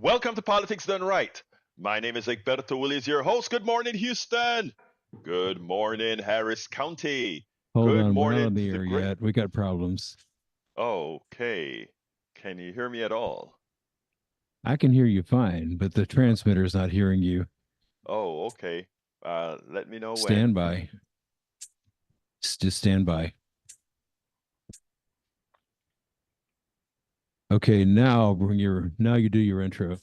Welcome to Politics Done Right. My name is Egberto Willies, your host. Good morning, Houston. Good morning, Harris County. Hold Good on, we're not morning on to the the air great. yet. We got problems. Okay. Can you hear me at all? I can hear you fine, but the transmitter's not hearing you. Oh, okay. Let me know when. Stand by. Just stand by. Okay, now you do your intro.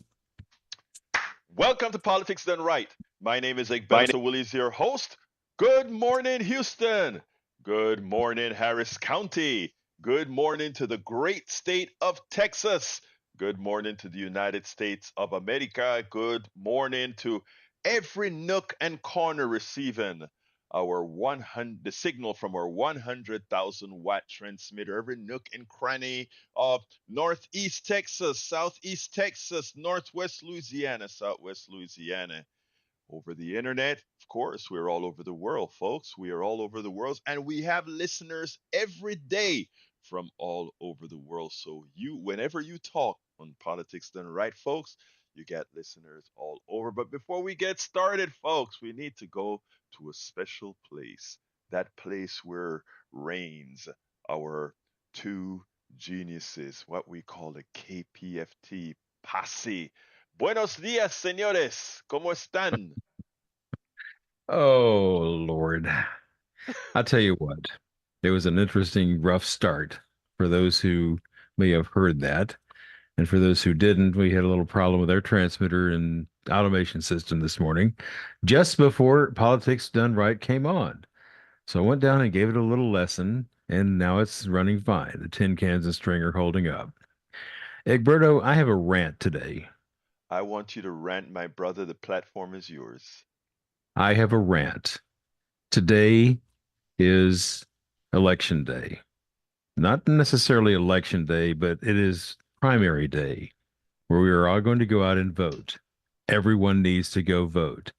Welcome to Politics Done Right. My name is My name. Egberto Willies, your host. Good morning, Houston. Good morning, Harris County. Good morning to the great state of Texas. Good morning to the United States of America. Good morning to every nook and corner receiving our 100 the signal from our 100,000 watt transmitter, every nook and cranny of Northeast Texas, Southeast Texas, Northwest Louisiana, Southwest Louisiana. Over the internet, of course, we're all over the world, folks. We are all over the world, and we have listeners every day from all over the world. So whenever you talk on Politics Done Right, folks, you get listeners all over. But before we get started, folks, we need to go to a special place. That place where reigns our two geniuses, what we call the KPFT posse. Buenos días, señores. ¿Cómo están? Oh, Lord. I'll tell you what. It was an interesting, rough start for those who may have heard that. And for those who didn't, we had a little problem with our transmitter and automation system this morning, just before Politics Done Right came on. So I went down and gave it a little lesson, and now it's running fine. The tin cans and string are holding up. Egberto, I have a rant today. I want you to rant, my brother. The platform is yours. I have a rant. Today is election day. Not necessarily election day, but it is primary day where we are all going to go out and vote. Everyone needs to go vote.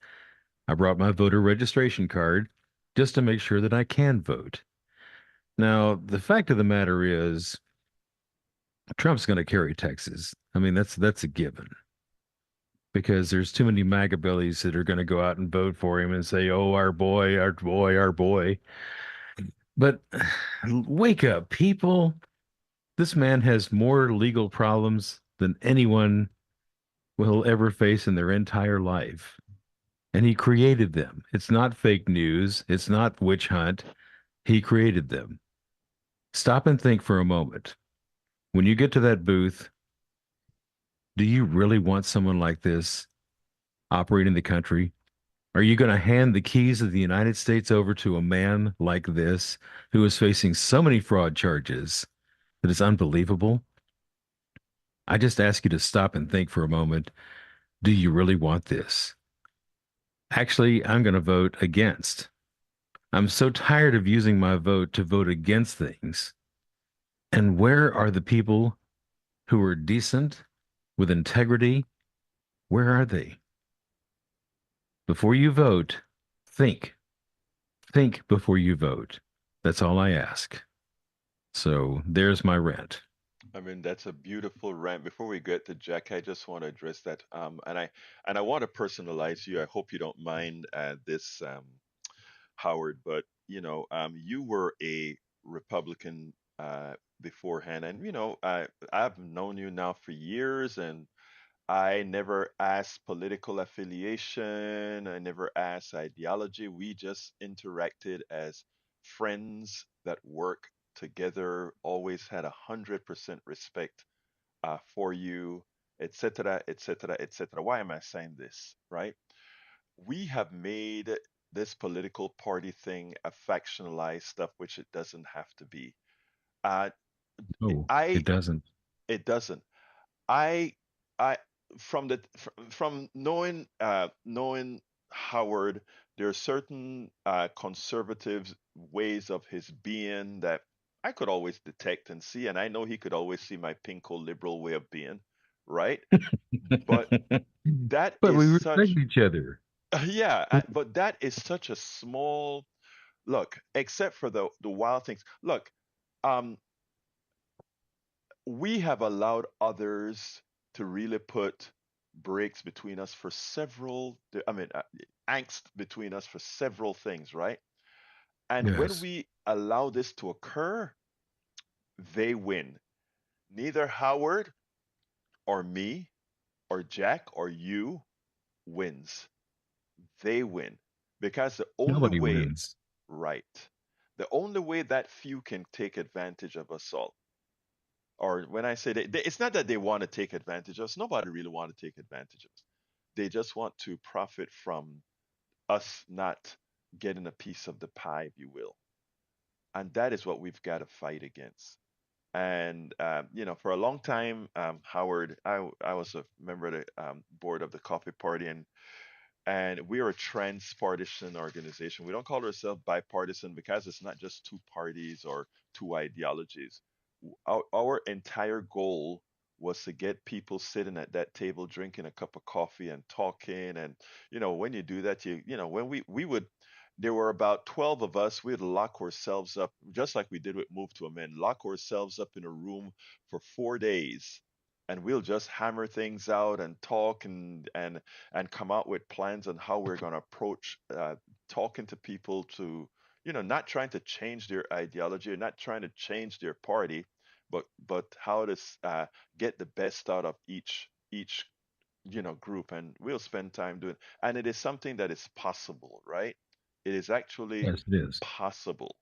I brought my voter registration card just to make sure that I can vote. Now, the fact of the matter is, Trump's going to carry Texas. I mean, that's a given because there's too many MAGA bellies that are going to go out and vote for him and say, "Oh, our boy, our boy, our boy." But wake up, people. This man has more legal problems than anyone will ever face in their entire life. And he created them. It's not fake news. It's not witch hunt. He created them. Stop and think for a moment. When you get to that booth, do you really want someone like this operating the country? Are you going to hand the keys of the United States over to a man like this who is facing so many fraud charges that it's unbelievable? I just ask you to stop and think for a moment. Do you really want this? Actually, I'm going to vote against. I'm so tired of using my vote to vote against things. And where are the people who are decent, with integrity? Where are they? Before you vote, think. Think before you vote. That's all I ask. So there's my rant. I mean, that's a beautiful rant. Before we get to Jack, I just want to address that. And I want to personalize you. I hope you don't mind this, Howard. But you were a Republican beforehand, and I've known you now for years, and I never asked political affiliation. I never asked ideology. We just interacted as friends that work together. Always had 100% respect for you, etc., etc., etc. Why am I saying this? Right? We have made this political party thing a factionalized stuff, which it doesn't have to be. Uh, Oh, I it doesn't. It doesn't. I I from knowing Howard, there are certain conservative ways of his being that I could always detect and see, and I know he could always see my pinko liberal way of being, right? But that But is we respect such each other. yeah, but that is such a small look, except for the wild things. Look, um, we have allowed others to really put breaks between us for several, I mean, angst between us for several things, right? And when Yes. we allow this to occur, they win. Neither Howard or me or Jack or you wins. They win. Because the only Nobody way, wins. right, the only way that few can take advantage of us all, or when I say it's not that they want to take advantage of us. Nobody really want to take advantage of us. They just want to profit from us not getting a piece of the pie, if you will. And that is what we've got to fight against. And for a long time, Howard, I was a member of the board of the Coffee Party, and we are a transpartisan organization. We don't call ourselves bipartisan because it's not just two parties or two ideologies. Our entire goal was to get people sitting at that table drinking a cup of coffee and talking. And when you do that, when we would, there were about 12 of us. We'd lock ourselves up, just like we did with Move to Amend, lock ourselves up in a room for 4 days, and we'll just hammer things out and talk and come out with plans on how we're going to approach talking to people to, not trying to change their ideology or not trying to change their party, but how to get the best out of each group. And we'll spend time doing, and it is something that is possible, right? It is actually Yes, it is. possible,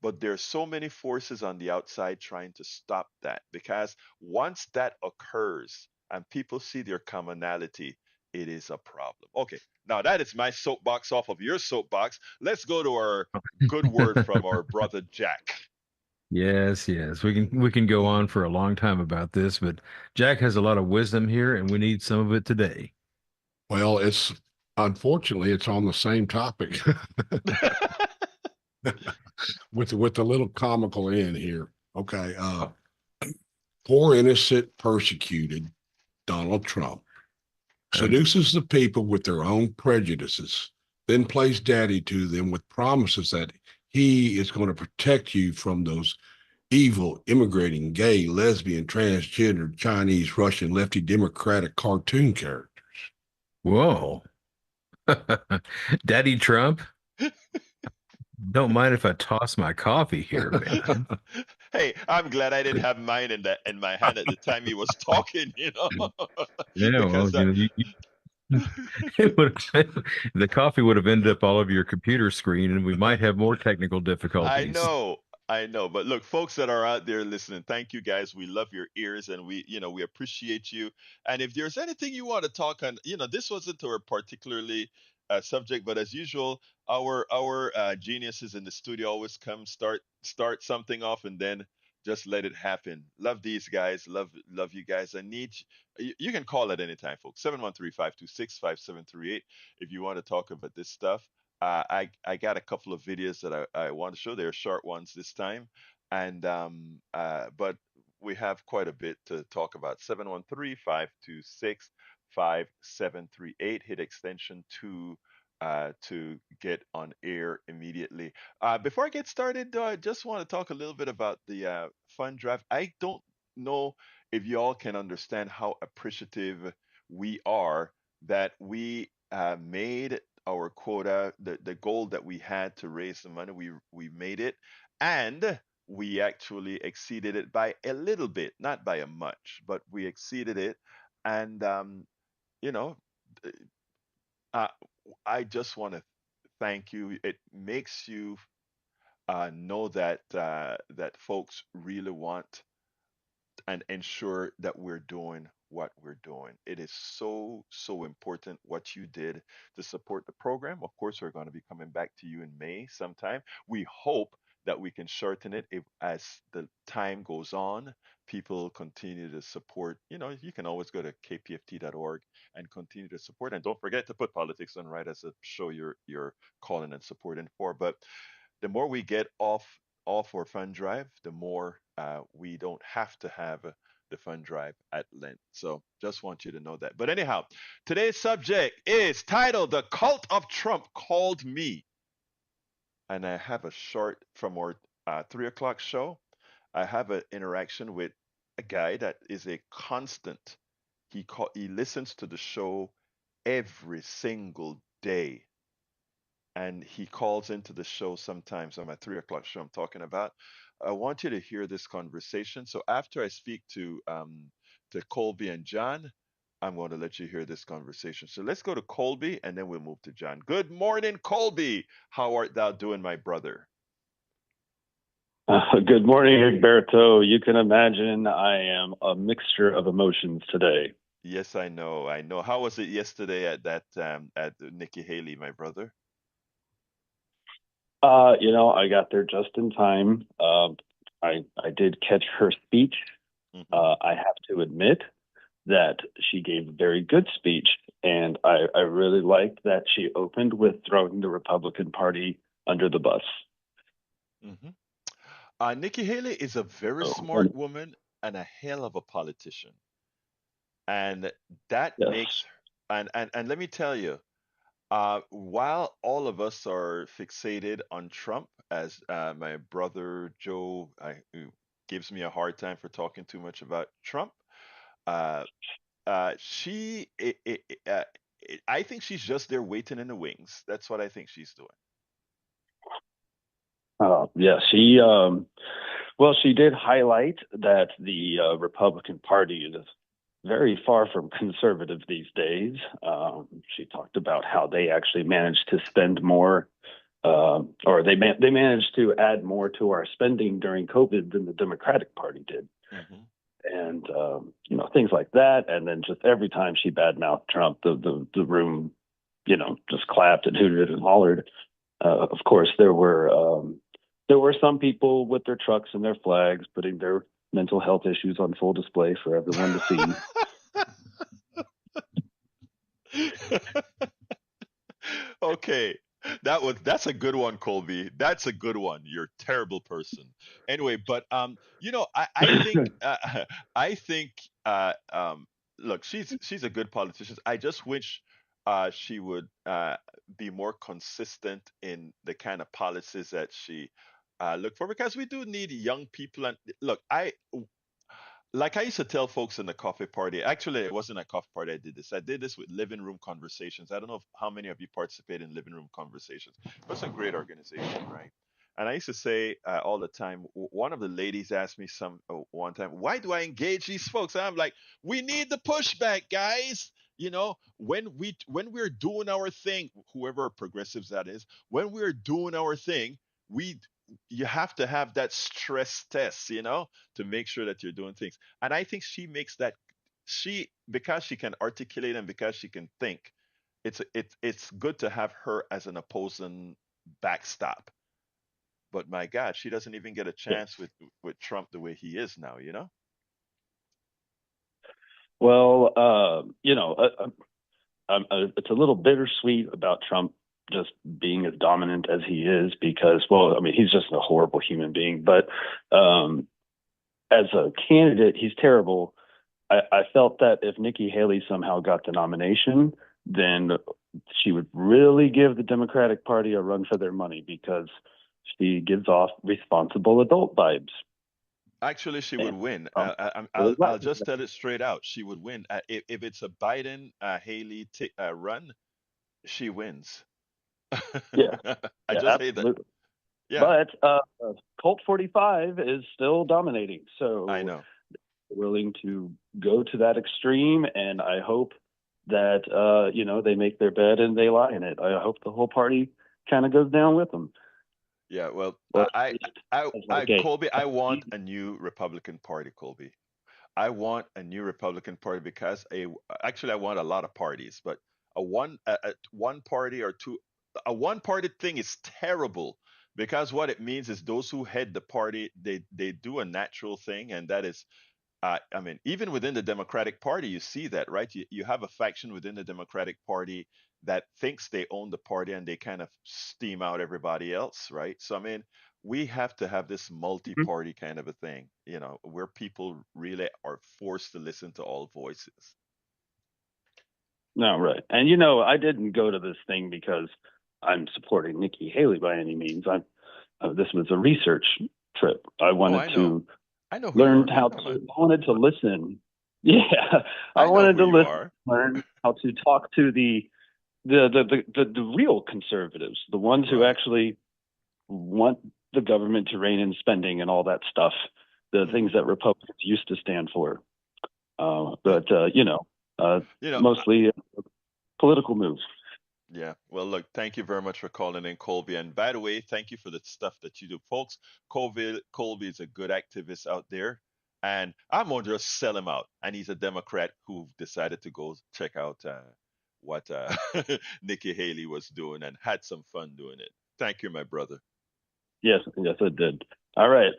but there's so many forces on the outside trying to stop that, because once that occurs and people see their commonality, it is a problem. Okay, now that is my soapbox off of your soapbox. Let's go to our good word from our brother Jack. Yes, yes. We can go on for a long time about this, but Jack has a lot of wisdom here, and we need some of it today. Well, it's unfortunately it's on the same topic with a little comical end here. Okay, poor innocent persecuted Donald Trump Um, seduces the people with their own prejudices, then plays daddy to them with promises that he is going to protect you from those evil, immigrating, gay, lesbian, transgender, Chinese, Russian, lefty, Democratic cartoon characters. Whoa. Daddy Trump, don't mind if I toss my coffee here, man. Hey, I'm glad I didn't have mine in my hand at the time he was talking, Yeah, well, because it would the coffee would have ended up all over your computer screen, and we might have more technical I difficulties. know, I know. But look, folks that are out there listening, thank you guys. We love your ears, and we appreciate you. And if there's anything you want to talk on, this wasn't our particularly subject, but as usual, our geniuses in the studio always come start something off and then just let it happen. Love these guys. Love you guys. I need you can call at any time, folks. 713-526-5738 if you want to talk about this stuff. I got a couple of videos that I want to show. They're short ones this time, and but we have quite a bit to talk about. 713-526-5738. Hit extension 2 to get on air immediately. Before I get started, though, I just want to talk a little bit about the fund draft. I don't know if you all can understand how appreciative we are that we made our quota, the goal that we had to raise the money, we made it, and we actually exceeded it by a little bit, not by a much, but we exceeded it. And you know, uh, I just want to thank you. It makes you know that folks really want and ensure that we're doing what we're doing. It is so, so important what you did to support the program. Of course, we're going to be coming back to you in May sometime. We hope that we can shorten it if, as the time goes on, people continue to support. You can always go to kpft.org and continue to support. And don't forget to put politics on right as a show you're calling and supporting for. But the more we get off our fund drive, the more we don't have to have the fund drive at length. So just want you to know that. But anyhow, today's subject is titled "The Cult of Trump Called Me," and I have a short from our 3 o'clock show. I have an interaction with a guy that is a constant. he listens to the show every single day, and he calls into the show sometimes on my 3 o'clock show I'm talking about. I want you to hear this conversation. So after I speak to Colby and John, I'm going to let you hear this conversation. So let's go to Colby and then we'll move to John. Good morning, Colby. How art thou doing, my brother? Good morning, Egberto. You can imagine I am a mixture of emotions today. Yes, I know. I know. How was it yesterday at that at Nikki Haley, my brother? I got there just in time. I did catch her speech. Hmm. I have to admit that she gave a very good speech, and I really liked that she opened with throwing the Republican Party under the bus. Hmm. Nikki Haley is a very So, smart woman and a hell of a politician. And that yes, makes and let me tell you, while all of us are fixated on Trump, as my brother Joe who gives me a hard time for talking too much about Trump, uh, she I think she's just there waiting in the wings. That's what I think she's doing. yeah, well, she did highlight that the Republican Party is very far from conservative these days. She talked about how they actually managed to spend more, or they managed to add more to our spending during COVID than the Democratic Party did, Hmm. and things like that. And then just every time she badmouthed Trump, the room, just clapped and hooted and hollered. Of course, there were some people with their trucks and their flags putting their mental health issues on full display for everyone to see. Okay. That's a good one, Colby. That's a good one. You're a terrible person. Anyway, but I think I think look, she's a good politician. I just wish she would be more consistent in the kind of policies that she look for, because we do need young people. And look, I used to tell folks in the coffee party, actually, it wasn't a coffee party I did this. I did this with Living Room Conversations. I don't know how many of you participate in Living Room Conversations, but it's a great organization, right? And I used to say all the time, one of the ladies asked me one time, why do I engage these folks? And I'm like, we need the pushback, guys. When we're doing our thing, whoever progressives that is, when we're doing our thing, we you have to have that stress test, to make sure that you're doing things. And I think she makes that because she can articulate and because she can think, it's good to have her as an opposing backstop. But my God, she doesn't even get a Yeah. chance with Trump the way he is now. Well, it's a little bittersweet about Trump just being as dominant as he is because, well, I mean, he's just a horrible human being. But as a candidate, he's terrible. I felt that if Nikki Haley somehow got the nomination, then she would really give the Democratic Party a run for their money because she gives off responsible adult vibes. Actually, she would And win. Trump really I'll likes just that. tell it straight out. She would win. If it's a Biden Haley run, she wins. Yeah, I yeah, just hate that. absolutely. Yeah, But Colt 45 is still dominating. I So know. willing to go to that extreme. And I hope that, they make their bed and they lie in it. I hope the whole party kind of goes down with them. Yeah, well, Or at least as I like a, Colby, I want a new Republican Party, Colby. I want a new Republican Party because actually I want a lot of parties, but a one party or two a one party thing is terrible, because what it means is those who head the party, they do a natural thing, and that is I mean, even within the Democratic Party, you see that, right? You have a faction within the Democratic Party that thinks they own the party and they kind of steam out everybody else, right? So, I mean, we have to have this multi party kind of a thing, where people really are forced to listen to all voices. no, right. And, I didn't go to this thing because I'm supporting Nikki Haley by any means. This was a research trip. I Oh, wanted I know. to I know who you learn are, man. how Come to, on. I wanted to listen Yeah, I I know wanted who to you are. learn how to talk to the real conservatives, the ones who Right. actually want the government to rein in spending and all that stuff, the things Hmm. that Republicans used to stand for. Well, But you know, mostly political moves. yeah. Well, look, thank you very much for calling in, Colby. And by the way, thank you for the stuff that you do, folks. Colby is a good activist out there, and I'm gonna just sell him out. And he's a Democrat who decided to go check out what Nikki Haley was doing and had some fun doing it. Thank you, my brother. Yes, yes, it did. All right.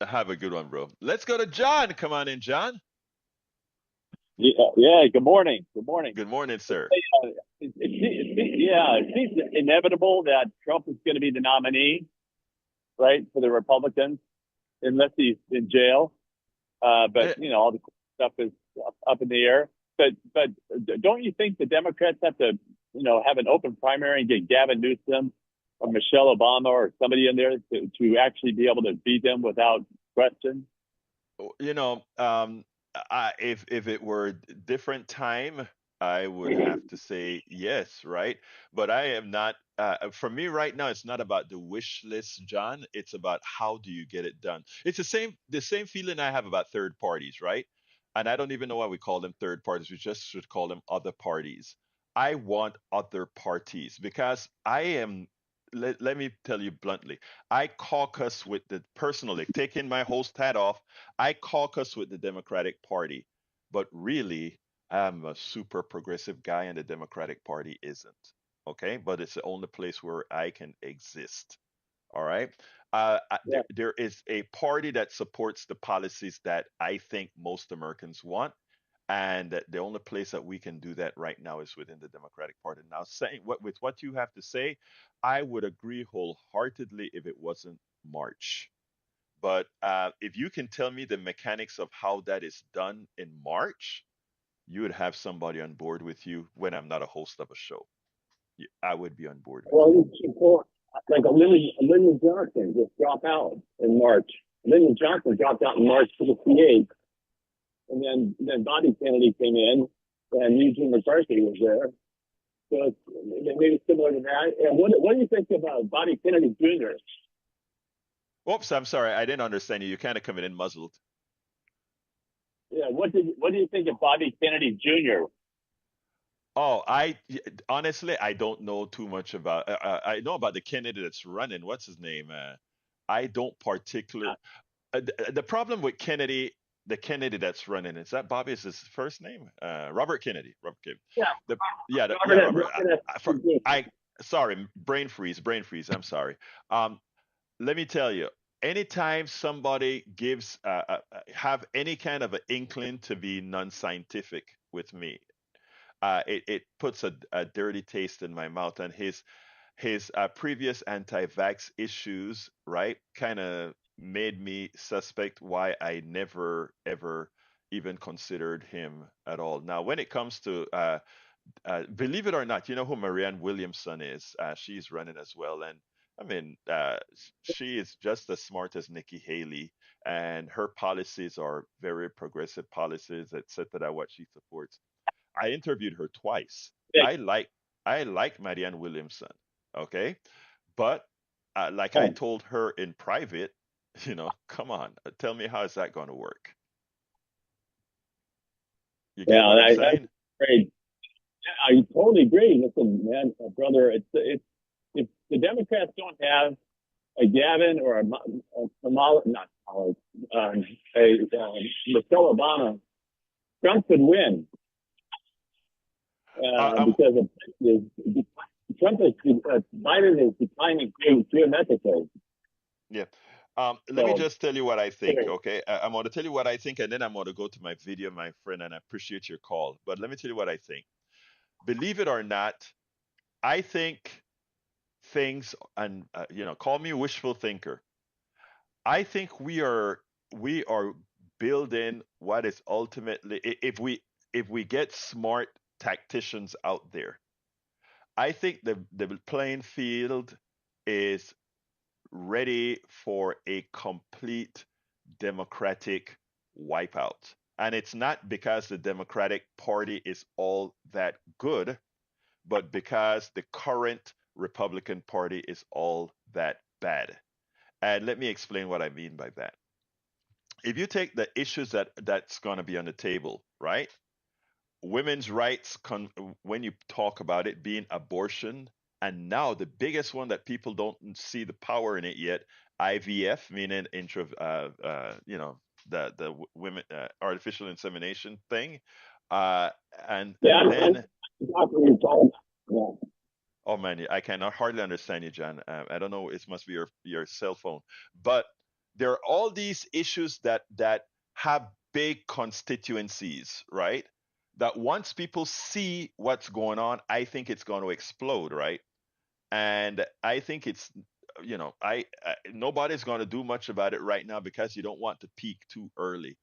Have a good one, bro. Let's go to John. Come on in, John. Yeah, yeah. Good morning. Good morning. Good morning, sir. Yeah, it seems inevitable that Trump is going to be the nominee, right, for the Republicans, unless he's in jail. Eh, But all the stuff is up in the air. But don't you think the Democrats have to, have an open primary and get Gavin Newsom or Michelle Obama or somebody in there to actually be able to beat them without question? you know, if it were a different time, I would have to say yes, right? But I am not. For me right now, it's not about the wish list, John. It's about how do you get it done. It's the same feeling I have about third parties, right? And I don't even know why we call them third parties. We just should call them other parties. I want other parties because I am. Let me tell you bluntly. I caucus with the personally taking my host hat off. I caucus with the Democratic Party, but really, I'm a super progressive guy, and the Democratic Party isn't. Okay, but it's the only place where I can exist. All right. Yeah. There is a party that supports the policies that I think most Americans want. And that the only place that we can do that right now is within the Democratic Party. Now, saying with what you have to say, I would agree wholeheartedly if it wasn't March. But if you can tell me the mechanics of how that is done in March, you would have somebody on board with you when I'm not a host of a show. I would be on board with you. Well, people like a Lyndon Johnson just dropped out in March. Lyndon Johnson dropped out in March for the PA, and then Bobby Kennedy came in, and Eugene McCarthy was there. So maybe similar to that. And what do you think about Bobby Kennedy Jr.? Oops, I'm sorry. I didn't understand you. You're kind of coming in muzzled. Yeah, what do you think of Bobby Kennedy Jr.? Oh, honestly, I don't know too much about. I know about the candidate that's running. What's his name? I don't particular. The problem with Kennedy, the Kennedy that's running, is that Bobby is his first name? Robert Kennedy. Robert Kennedy. Yeah, The yeah, yeah, Robert, Robert. Robert I, F. for, I sorry, brain freeze, brain freeze. I'm sorry. Um, let me tell you, anytime somebody gives have any kind of an inkling to be non-scientific with me, it puts a dirty taste in my mouth. And his previous anti-vax issues, right, kind of made me suspect why I never ever even considered him at all. Now, when it comes to believe it or not, you know who Marianne Williamson is? She's running as well, and I mean, she is just as smart as Nikki Haley, and her policies are very progressive policies, etc. What she supports. I interviewed her twice. I like I like Marianne Williamson, okay, but like I told her in private, come on, tell me how is that going to work? You get Yeah, what I'm I saying? agree. Yeah, I totally agree. Listen, man, brother, it's if the Democrats don't have a Gavin or a Kamala, not Kamala, Michelle Obama, Trump could win I'm because Trump is Biden is declining geometrically. Yeah. Let me So just tell you what I think, okay? I'm going to tell you what I think, and then I'm going to go to my video, my friend, and I appreciate your call. But let me tell you what I think. Believe it or not, I think things, and call me wishful thinker. I think we are building what is ultimately, if we get smart tacticians out there, I think the playing field is ready for a complete democratic wipeout. And it's not because the Democratic Party is all that good, but because the current Republican Party is all that bad. And let me explain what I mean by that. If you take the issues that's going to be on the table, right? Women's rights, when you talk about it being abortion, and now the biggest one that people don't see the power in it yet, IVF, meaning the women artificial insemination thing, uh, and Yeah, then exactly. Yeah. oh man, I cannot hardly understand you, John. I don't know. It must be your cell phone. But there are all these issues that have big constituencies, right? That once people see what's going on, I think it's going to explode, right? And I think it's I nobody's going to do much about it right now because you don't want to peak too early.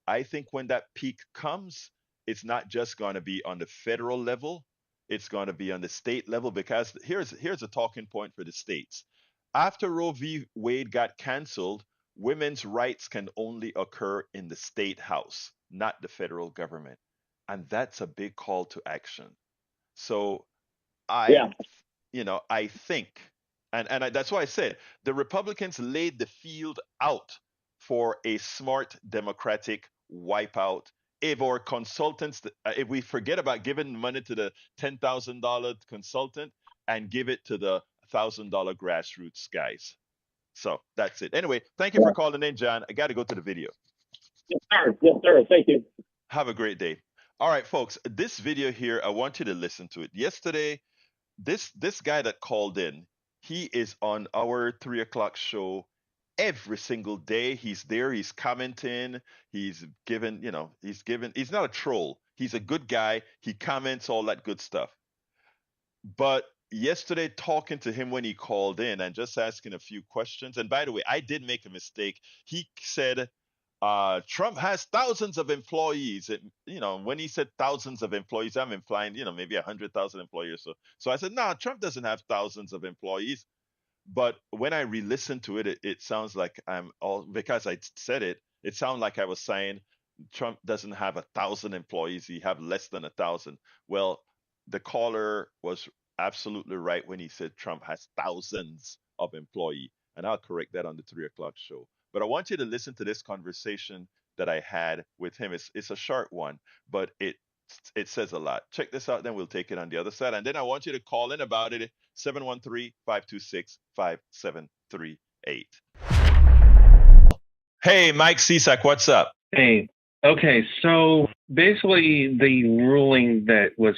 I think when that peak comes, it's not just going to be on the federal level, it's going to be on the state level, because here's a talking point for the states. After Roe v. Wade got canceled, women's rights can only occur in the state house, not the federal government. And that's a big call to action. So I Yeah. I think, that's why I said the Republicans laid the field out for a smart Democratic wipeout. If our consultants, if we forget about giving money to the $10,000 consultant and give it to the $1,000 grassroots guys. So that's it. Anyway, thank you Yeah. for calling in, John. I got to go to the video. Yes, sir. Yes, sir. Thank you. Have a great day. All right, folks, this video here, I want you to listen to it. Yesterday, this guy that called in, he is on our 3 o'clock show every single day. He's there, he's commenting, he's not a troll, he's a good guy, he comments all that good stuff. But yesterday, talking to him when he called in and just asking a few questions, and by the way, I did make a mistake. He said Trump has thousands of employees. When he said thousands of employees, I'm implying, maybe 100,000 employees. So I said, no, Trump doesn't have thousands of employees. But when I re-listened to it, it sounds like because I said it, it sounded like I was saying Trump doesn't have 1,000 employees. He have less than 1,000. Well, the caller was absolutely right when he said Trump has thousands of employees. And I'll correct that on the 3 o'clock show. But I want you to listen to this conversation that I had with him. It's a short one, but it says a lot. Check this out, then we'll take it on the other side. And then I want you to call in about it, 713-526-5738. Hey, Mike Cisak, what's up? Hey, okay, so basically the ruling that was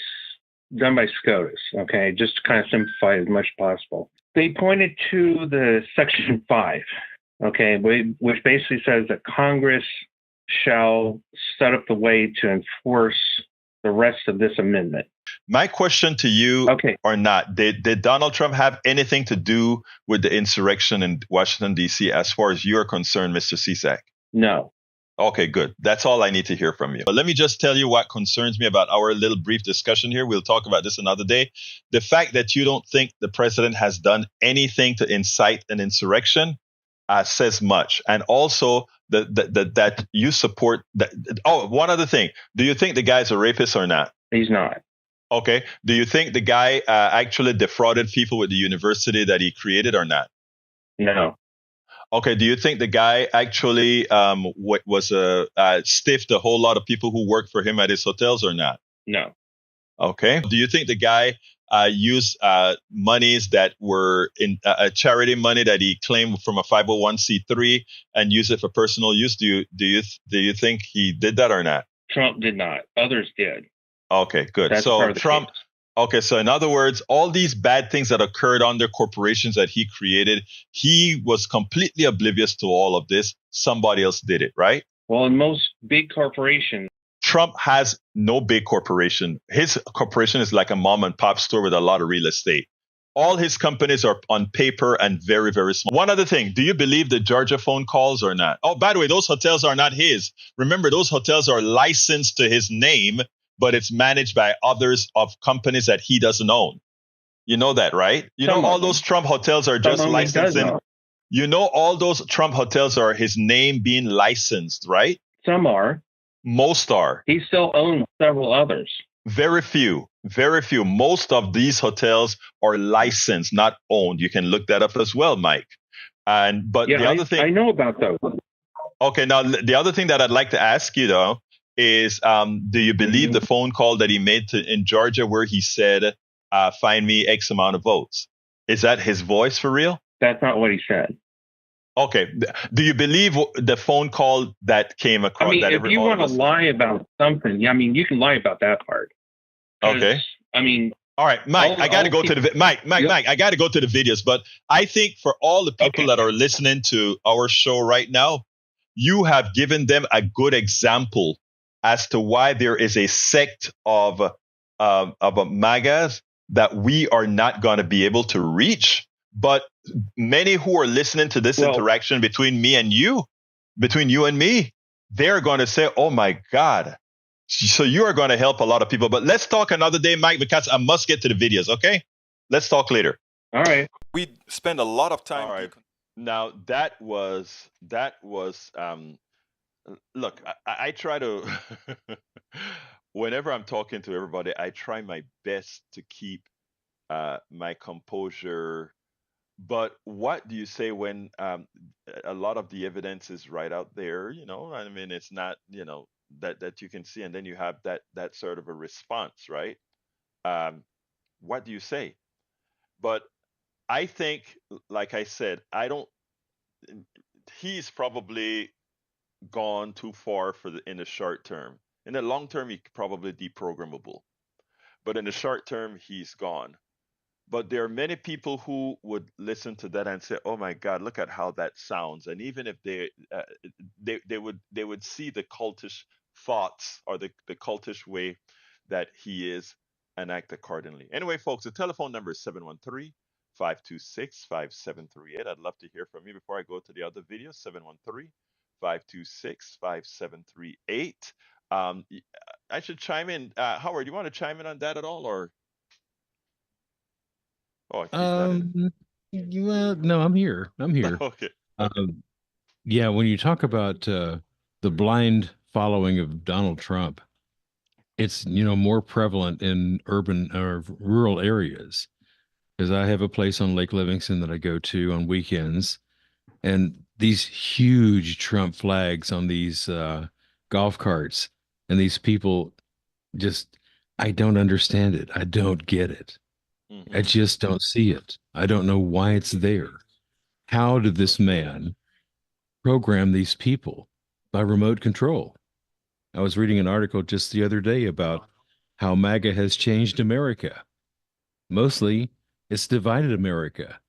done by SCOTUS, okay, just to kind of simplify as much as possible. They pointed to the Section 5, okay, which basically says that Congress shall set up the way to enforce the rest of this amendment. My question to you, or not, did Donald Trump have anything to do with the insurrection in Washington, D.C., as far as you're concerned, Mr. Cisak? No. Okay, good. That's all I need to hear from you. But let me just tell you what concerns me about our little brief discussion here. We'll talk about this another day. The fact that you don't think the president has done anything to incite an insurrection says much. And also that you support that. Oh, one other thing. Do you think the guy's a rapist or not? He's not. Okay. Do you think the guy actually defrauded people with the university that he created or not? No. Okay. Do you think the guy actually stiffed a whole lot of people who worked for him at his hotels or not? No. Okay. Do you think the guy used monies that were in charity money that he claimed from a 501c3 and used it for personal use? Do you think he did that or not? Trump did not. Others did. Okay, good. That's so part of the Trump. case. Okay, so in other words, all these bad things that occurred under corporations that he created, he was completely oblivious to all of this. Somebody else did it, right? Well, in most big corporations, Trump has no big corporation. His corporation is like a mom and pop store with a lot of real estate. All his companies are on paper and very, very small. One other thing, do you believe the Georgia phone calls or not? Oh, by the way, those hotels are not his. Remember, those hotels are licensed to his name, but it's managed by others of companies that he doesn't own. You know that, right? You know all those Trump hotels are just licensed in. You know all those Trump hotels are his name being licensed, right? Some are. Most are. He still owns several others. Very few. Very few. Most of these hotels are licensed, not owned. You can look that up as well, Mike. But the Yeah, other thing, I know about those. okay, now the other thing that I'd like to ask you though is, do you believe the phone call that he made in Georgia where he said, "Find me X amount of votes"? Is that his voice for real? That's not what he said. Okay. Do you believe the phone call that came I across mean, that if you all want of to us? lie about something, I mean, you can lie about that part. 'Cause, Okay. I mean, All right, Mike, I got to go to the Mike, Yep. I got to go to the videos, but I think for all the people Okay. that are listening to our show right now, you have given them a good example as to why there is a sect of a MAGAs that we are not going to be able to reach. But many who are listening to this Well- interaction between you and me, they're going to say, "Oh my God." So you are going to help a lot of people. But let's talk another day, Mike, because I must get to the videos. Okay, let's talk later. All right. We spend a lot of time. All right. Now that was look, I try to whenever I'm talking to everybody, I try my best to keep my composure. But what do you say when a lot of the evidence is right out there? I mean, it's not, that you can see, and then you have that sort of a response, right? Um, what do you say? But I think, like I said, I don't. He's probably gone too far in the short term. In the long term, he probably deprogrammable. But in the short term, he's gone. But there are many people who would listen to that and say, "Oh my God, look at how that sounds." And even if they would see the cultish thoughts or the cultish way that he is and act accordingly. Anyway, folks, the telephone number is 713-526-5738. I'd love to hear from you before I go to the other video. 713-526-5738. I should chime in. Howard, you want to chime in on that at all, or? Oh, he's not in. Well, no, I'm here. I'm here. Okay. Um, yeah, when you talk about the blind following of Donald Trump, it's more prevalent in urban or rural areas. Because I have a place on Lake Livingston that I go to on weekends, and these huge Trump flags on these golf carts, and these people just, I don't understand it. I don't get it. I Hmm. just don't see it. I don't know why it's there. How did this man program these people by remote control? I was reading an article just the other day about how MAGA has changed America. Mostly, it's divided America.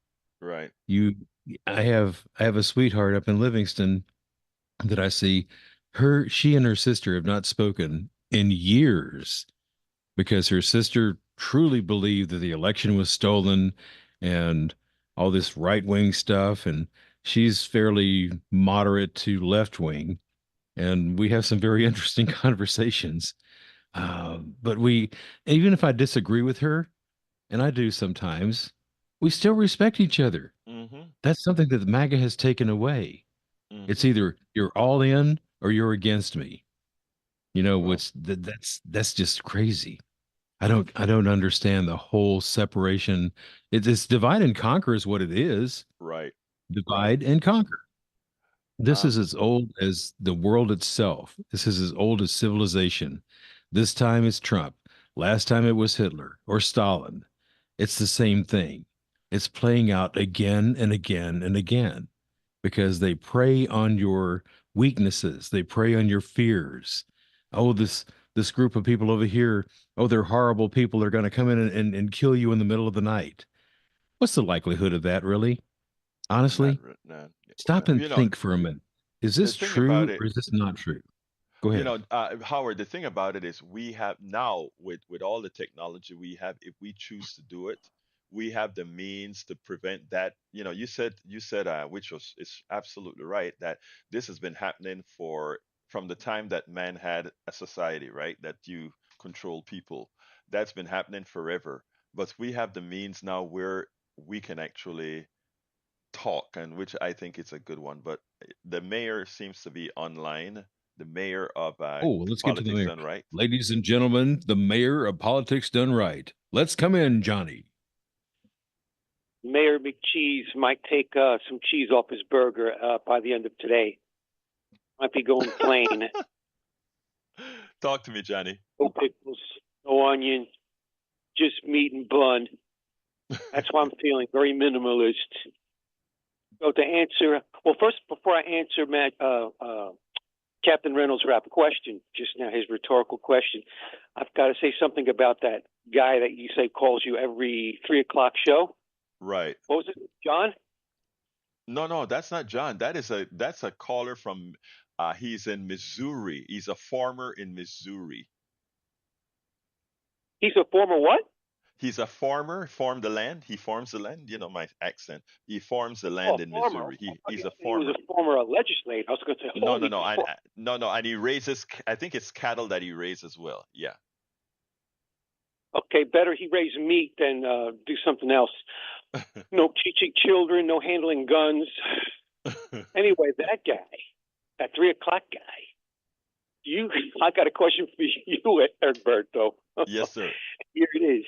Right. You, I have a sweetheart up in Livingston that I see. She and her sister have not spoken in years because her sister truly believed that the election was stolen and all this right wing stuff. And she's fairly moderate to left wing. And we have some very interesting conversations. But even if I disagree with her, and I do sometimes, we still respect each other. Hmm. That's something that the MAGA has taken away. It's Hmm. either you're all in or you're against me. Well, That's just crazy. I don't understand the whole separation. It's divide and conquer is what it is. right. Right. Divide and conquer. This is Um, as old as the world itself. This is as old as civilization. This time it's Trump. Last time it was Hitler or Stalin. It's the same thing. It's playing out again and again and again because they prey on your weaknesses. They prey on your fears. Oh, this group of people over here, oh, they're horrible people. They're going to come in and kill you in the middle of the night. What's the likelihood of that, really? not, Honestly, not. stop and You know, think for a minute. Is the this thing about true it, or is this not true? Go ahead. Howard, the thing about it is we have now with all the technology we have, if we choose to do it, we have the means to prevent that. You said which was is absolutely right, that this has been happening from the time that man had a society, right? That you control people. That's been happening forever. But we have the means now where we can actually talk, and which I think is a good one. But the mayor seems to be online. the mayor of Oh, well, let's get to the Politics mayor. Done Right. Ladies and gentlemen, the mayor of Politics Done Right. Let's come in, Johnny. Mayor McCheese might take some cheese off his burger by the end of today. Might be going plain. Talk to me, Johnny. No pickles, no onion, just meat and bun. That's why I'm feeling very minimalist. So to answer, well, first, before I answer Captain Reynolds' rap question just now, his rhetorical question, I've got to say something about that guy that you say calls you every 3 o'clock show. Right. What was it, John? No, that's not John. That's a caller from he's in Missouri. He's a farmer in Missouri. He's a former what? He's a farmer, farm the land. He farms the land. You know my accent. He farms the Oh, land in former. Missouri. He's a He was farmer. a former legislator. I was going to say, No, no, holy no. fuck. No, and he raises. I think it's cattle that he raises as well. Yeah. Okay, better he raise meat than do something else. No teaching children, no handling guns. Anyway, that guy, that 3 o'clock guy, I got a question for you, Egberto. Yes, sir. Here it is.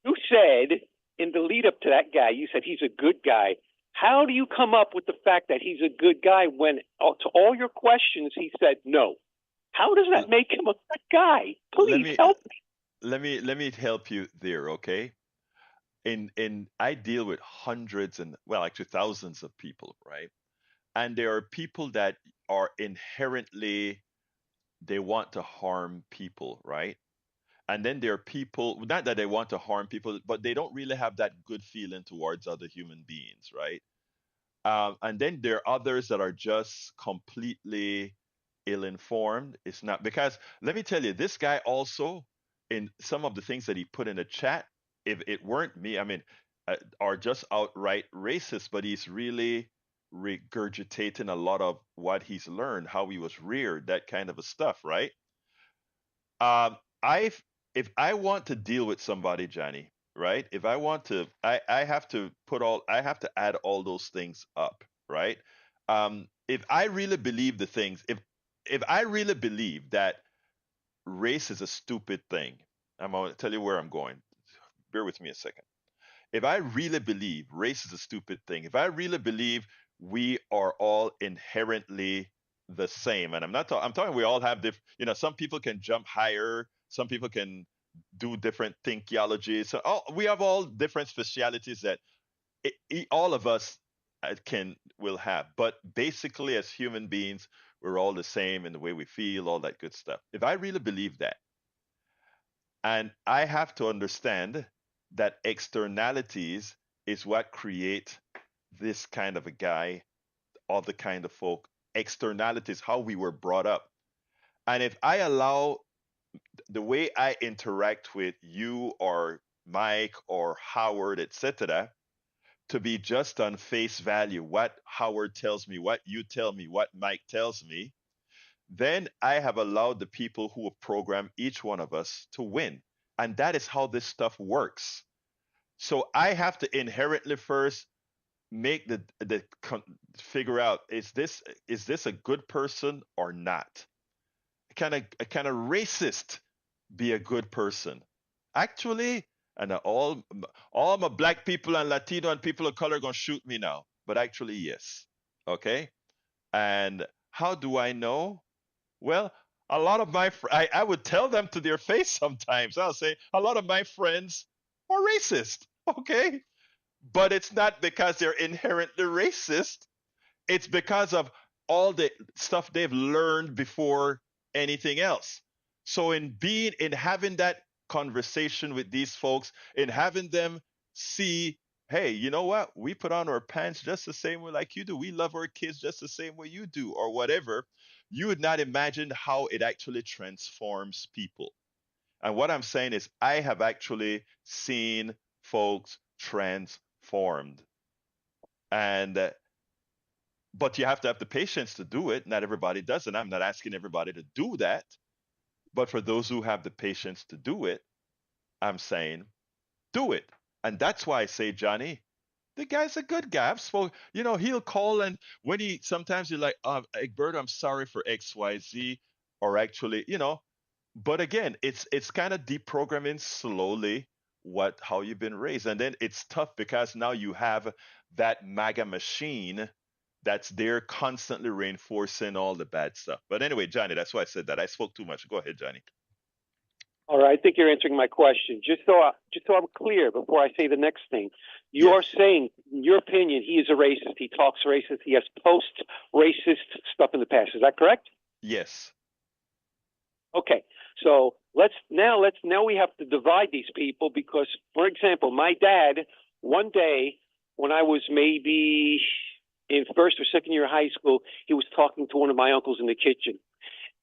You said in the lead up to that guy, you said he's a good guy. How do you come up with the fact that he's a good guy when to all your questions he said no? How does that make him a good guy? Please help me. Let me help you there, okay? In I deal with hundreds and well, actually thousands of people, right? And there are people that are inherently they want to harm people, right? And then there are people, not that they want to harm people, but they don't really have that good feeling towards other human beings, right? And then there are others that are just completely ill-informed. It's not because let me tell you, this guy also in some of the things that he put in the chat, if it weren't me, I mean, are just outright racist. But he's really regurgitating a lot of what he's learned, how he was reared, that kind of a stuff, right? I if I want to deal with somebody, Johnny, right? If I want to, I have to I have to add all those things up, right? If I really believe the things, if I really believe that race is a stupid thing, I'm gonna tell you where I'm going. Bear with me a second. If I really believe race is a stupid thing, if I really believe we are all inherently the same, and I'm talking we all have different, some people can jump higher, some people can do different theologies. So we have all different specialities that all of us will have. But basically, as human beings, we're all the same in the way we feel, all that good stuff. If I really believe that, and I have to understand that externalities is what create this kind of a guy, other kind of folk. Externalities, how we were brought up. And if I allow the way I interact with you or Mike or Howard, etc., to be just on face value, what Howard tells me, what you tell me, what Mike tells me, then I have allowed the people who have programmed each one of us to win. And that is how this stuff works. So I have to inherently first make figure out, is this a good person or not? Can a racist be a good person? Actually, and all my black people and Latino and people of color are gonna shoot me now. But actually, yes. Okay. And how do I know? Well, a lot of I would tell them to their face sometimes. I'll say a lot of my friends are racist. Okay. But it's not because they're inherently racist. It's because of all the stuff they've learned before anything else. So in having that conversation with these folks, in having them see, hey, you know what? We put on our pants just the same way like you do. We love our kids just the same way you do, or whatever. You would not imagine how it actually transforms people. And what I'm saying is, I have actually seen folks transformed. And but you have to have the patience to do it. Not everybody does, and I'm not asking everybody to do that. But for those who have the patience to do it, I'm saying do it. And that's why I say, Johnny, The guy's a good guy. I've spoke, he'll call, and when sometimes you're like, Egberto, I'm sorry for XYZ, or actually, but again, it's kind of deprogramming slowly how you've been raised. And then it's tough because now you have that MAGA machine that's there constantly reinforcing all the bad stuff. But anyway, Johnny, that's why I said that. I spoke too much. Go ahead, Johnny. All right, I think you're answering my question. Just so I'm clear before I say the next thing, you are Yes. saying, in your opinion, he is a racist. He talks racist. He has post-racist stuff in the past. Is that correct? Yes. Okay. So now we have to divide these people because, for example, my dad one day when I was maybe in first or second year of high school, he was talking to one of my uncles in the kitchen.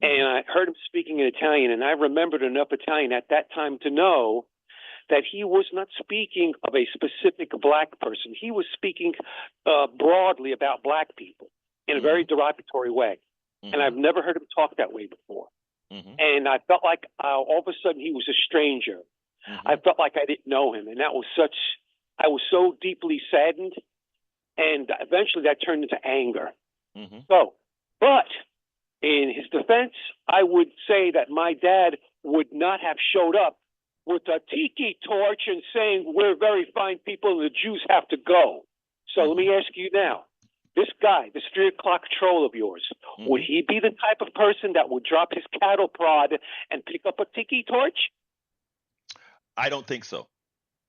And I heard him speaking in Italian, and I remembered enough Italian at that time to know that he was not speaking of a specific black person. He was speaking broadly about black people in a very derogatory way. And I've never heard him talk that way before. And I felt like all of a sudden he was a stranger. I felt like I didn't know him. And I was so deeply saddened. And eventually that turned into anger. So, but in his defense, I would say that my dad would not have showed up with a tiki torch and saying, we're very fine people and the Jews have to go. So let me ask you now, this guy, this 3 o'clock troll of yours, would he be the type of person that would drop his cattle prod and pick up a tiki torch? I don't think so.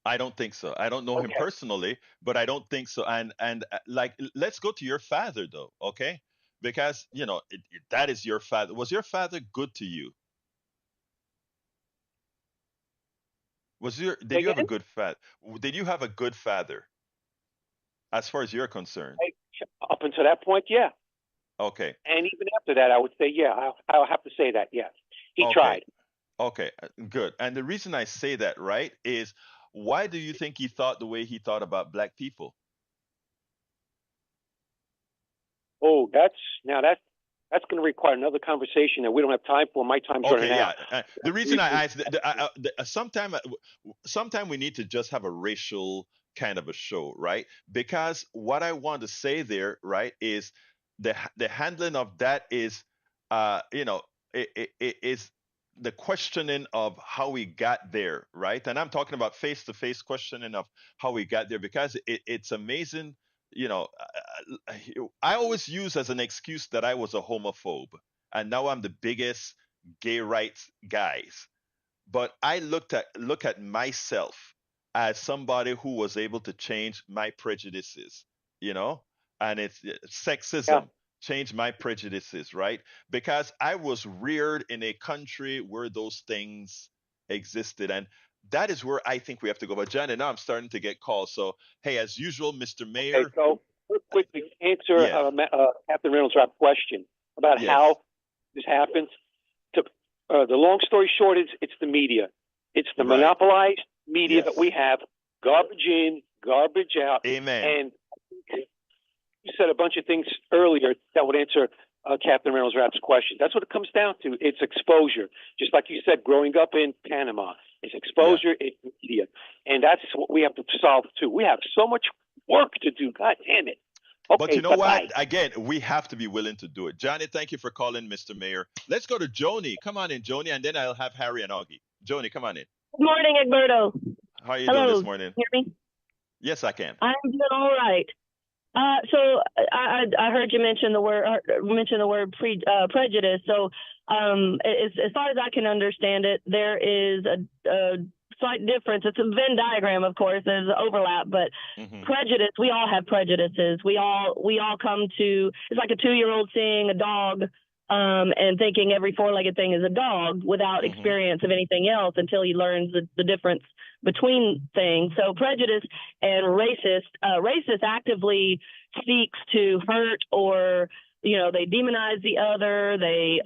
I don't think so. I don't know him personally, but I don't think so. And like, let's go to your father though, okay? Because that is your father. Was your father good to you? Did you have a good father? Did you have a good father, as far as you're concerned? Up until that point, yeah. Okay. And even after that, I would say, yeah, I'll have to say that, yeah. He Okay. tried. Okay, good. And the reason I say that, right, is why do you think he thought the way he thought about black people? Oh, that's going to require another conversation that we don't have time for. My time's running out. The reason I asked, sometime we need to just have a racial kind of a show, right? Because what I want to say there, right, is the handling of that is, it is the questioning of how we got there, right? And I'm talking about face-to-face questioning of how we got there because it's amazing. I always use as an excuse that I was a homophobe, and now I'm the biggest gay rights guys. But I look at myself as somebody who was able to change my prejudices, you know, and it's sexism. Change my prejudices, right? Because I was reared in a country where those things existed. And that is where I think we have to go. But Janet, now I'm starting to get calls. So, hey, as usual, Mr. Mayor. Okay, so quickly answer Yes. Captain Reynolds' question about Yes. how this happens. The long story short is it's the media. It's the Right. monopolized media Yes. that we have, garbage in, garbage out. Amen. And you said a bunch of things earlier that would answer Captain Reynolds' question. That's what it comes down to. It's exposure. Just like you said, growing up in Panama, it's exposure in media. And that's what we have to solve too. We have so much work to do. God damn it. Okay, But you know bye-bye. what? Again, we have to be willing to do it. Johnny, thank you for calling, Mr. Mayor. Let's go to Joni. Come on in, Joni, and then I'll have Harry and Augie. Joni, come on in. Good morning, Egberto. How are you Hello. doing this morning? Hear me? Yes, I can. I'm doing all right. So I heard you mention the word prejudice. So as far as I can understand it, there is a slight difference. It's a Venn diagram, of course. There's an overlap, but prejudice. We all have prejudices. We all come to. It's like a 2-year-old seeing a dog. And thinking every 4-legged thing is a dog without experience of anything else until he learns the difference between things. So prejudice and racist actively seeks to hurt or, they demonize the other. They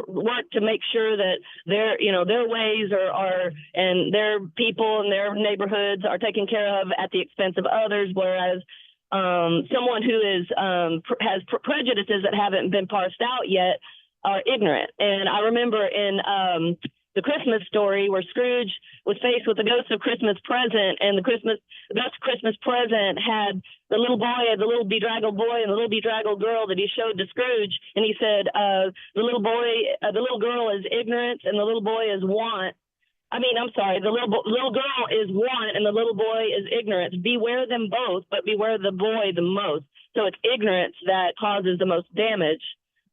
work to make sure that their ways are and their people and their neighborhoods are taken care of at the expense of others, whereas someone who has prejudices that haven't been parsed out yet are ignorant. And I remember in the Christmas Story, where Scrooge was faced with the ghost of Christmas Present, and the ghost of Christmas Present had the little boy, the little bedraggled boy, and the little bedraggled girl that he showed to Scrooge, and he said, the little girl is ignorance, and the little boy is want. I'm sorry, the little girl is want, and the little boy is ignorance. Beware them both, but beware the boy the most. So it's ignorance that causes the most damage.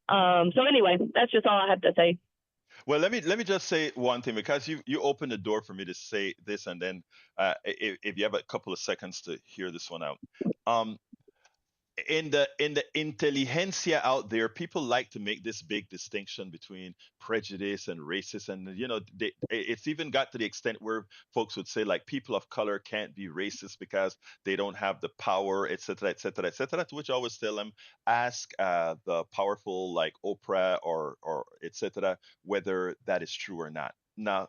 So anyway, that's just all I have to say. Well, let me just say one thing, because you opened the door for me to say this, and then if you have a couple of seconds to hear this one out. In the intelligentsia out there, people like to make this big distinction between prejudice and racist, and it's even got to the extent where folks would say, like, people of color can't be racist because they don't have the power, etc., etc., etc. To which I always tell them, ask the powerful like Oprah or etc. whether that is true or not. Now,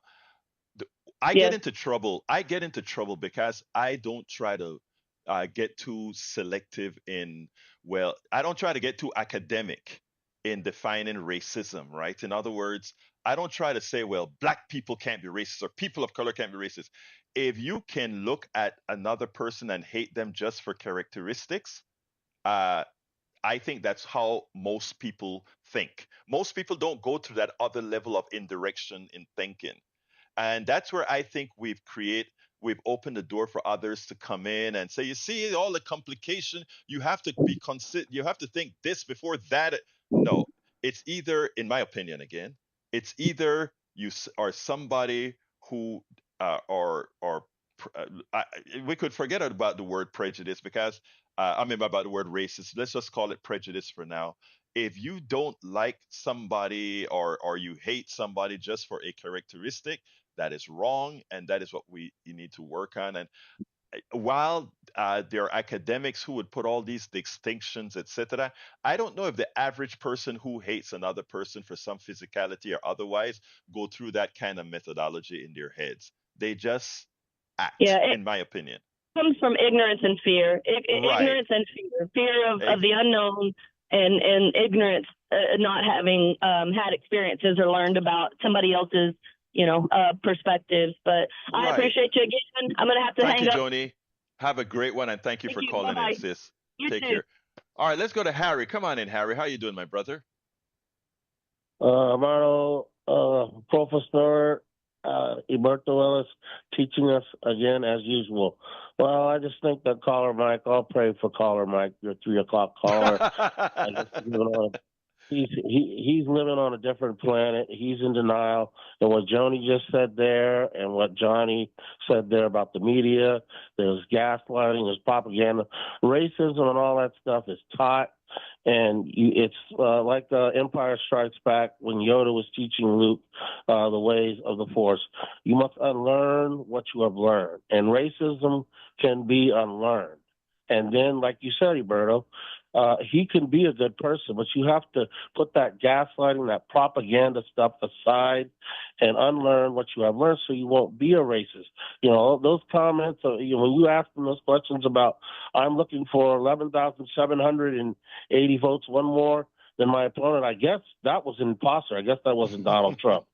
I get into trouble. I get into trouble because I don't try to get too selective in, well, I don't try to get too academic in defining racism, right? In other words, I don't try to say, well, black people can't be racist or people of color can't be racist. If you can look at another person and hate them just for characteristics, I think that's how most people think. Most people don't go to that other level of indirection in thinking. And that's where I think we've opened the door for others to come in and say, you see all the complication, you have to you have to think this before that. No, it's either, in my opinion, again, it's either you are somebody who we could forget about the word prejudice, because about the word racist. Let's just call it prejudice for now. If you don't like somebody, or you hate somebody just for a characteristic, that is wrong, and that is what you need to work on. And while there are academics who would put all these distinctions, etc., I don't know if the average person who hates another person for some physicality or otherwise go through that kind of methodology in their heads. They just act, in my opinion. Comes from ignorance and fear. Right. Ignorance and fear of the unknown, and ignorance, not having had experiences or learned about somebody else's perspectives. But I appreciate you again. I'm going to have to hang up. Thank you, Joni. Have a great one, and thank you for calling in, sis. Take care. All right, let's go to Harry. Come on in, Harry. How you doing, my brother? Amaro, Professor Iberto Ellis, teaching us again as usual. Well, I just think that caller Mike, I'll pray for caller Mike, your 3 o'clock caller. He's living on a different planet. He's in denial. And what Joni just said there, and what Johnny said there about the media, there's gaslighting, there's propaganda, racism, and all that stuff is taught. And it's like Empire Strikes Back when Yoda was teaching Luke the ways of the Force. You must unlearn what you have learned. And racism can be unlearned. And then, like you said, Roberto, he can be a good person, but you have to put that gaslighting, that propaganda stuff aside and unlearn what you have learned so you won't be a racist. Those comments, when you ask them those questions about, I'm looking for 11,780 votes, one more than my opponent, I guess that was an imposter. I guess that wasn't Donald Trump.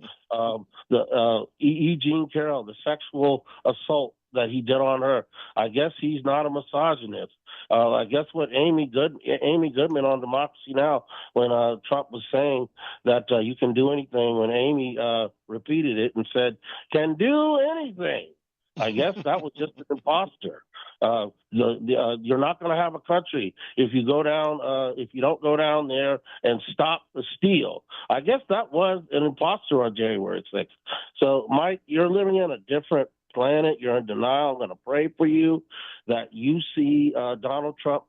Jean Carroll, the sexual assault that he did on her, I guess he's not a misogynist. I guess what Amy Goodman on Democracy Now!, when Trump was saying that you can do anything, when Amy repeated it and said, can do anything, I guess that was just an imposter. You're not going to have a country if you go down, if you don't go down there and stop the steal. I guess that was an imposter on January 6th. So, Mike, you're living in a different planet. You're in denial. I'm going to pray for you that you see Donald Trump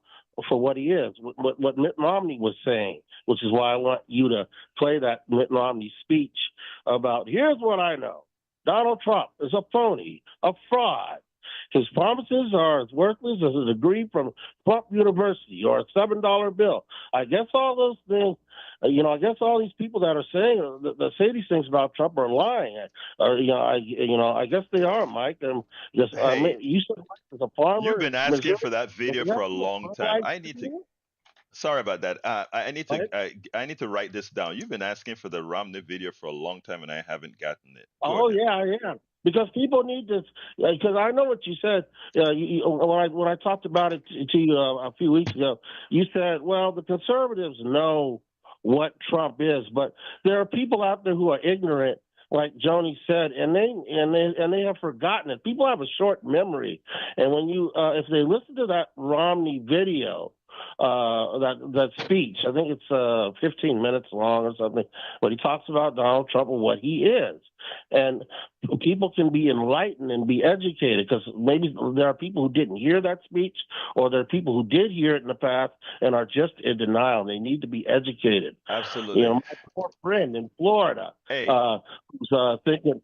for what he is, what Mitt Romney was saying, which is why I want you to play that Mitt Romney speech about, here's what I know. Donald Trump is a phony, a fraud. His promises are as worthless as a degree from Trump University or a $7 bill. I guess all those things, I guess all these people that are saying that say these things about Trump are lying. I guess they are, Mike. And just, you said Mike is a farmer. You've been asking for that video for a long time. Sorry about that. I need to What? I need to write this down. You've been asking for the Romney video for a long time, and I haven't gotten it. Go Oh ahead. yeah, yeah. Because people need this. Because I know what you said. When I talked about it to you a few weeks ago, you said, "Well, the conservatives know what Trump is, but there are people out there who are ignorant." Like Joni said, and they have forgotten it. People have a short memory, and when you if they listen to that Romney video, that speech, I think it's 15 minutes long or something, but he talks about Donald Trump and what he is, and people can be enlightened and be educated because maybe there are people who didn't hear that speech, or there are people who did hear it in the past and are just in denial. They need to be educated. Absolutely. My poor friend in Florida, Hey. who's thinking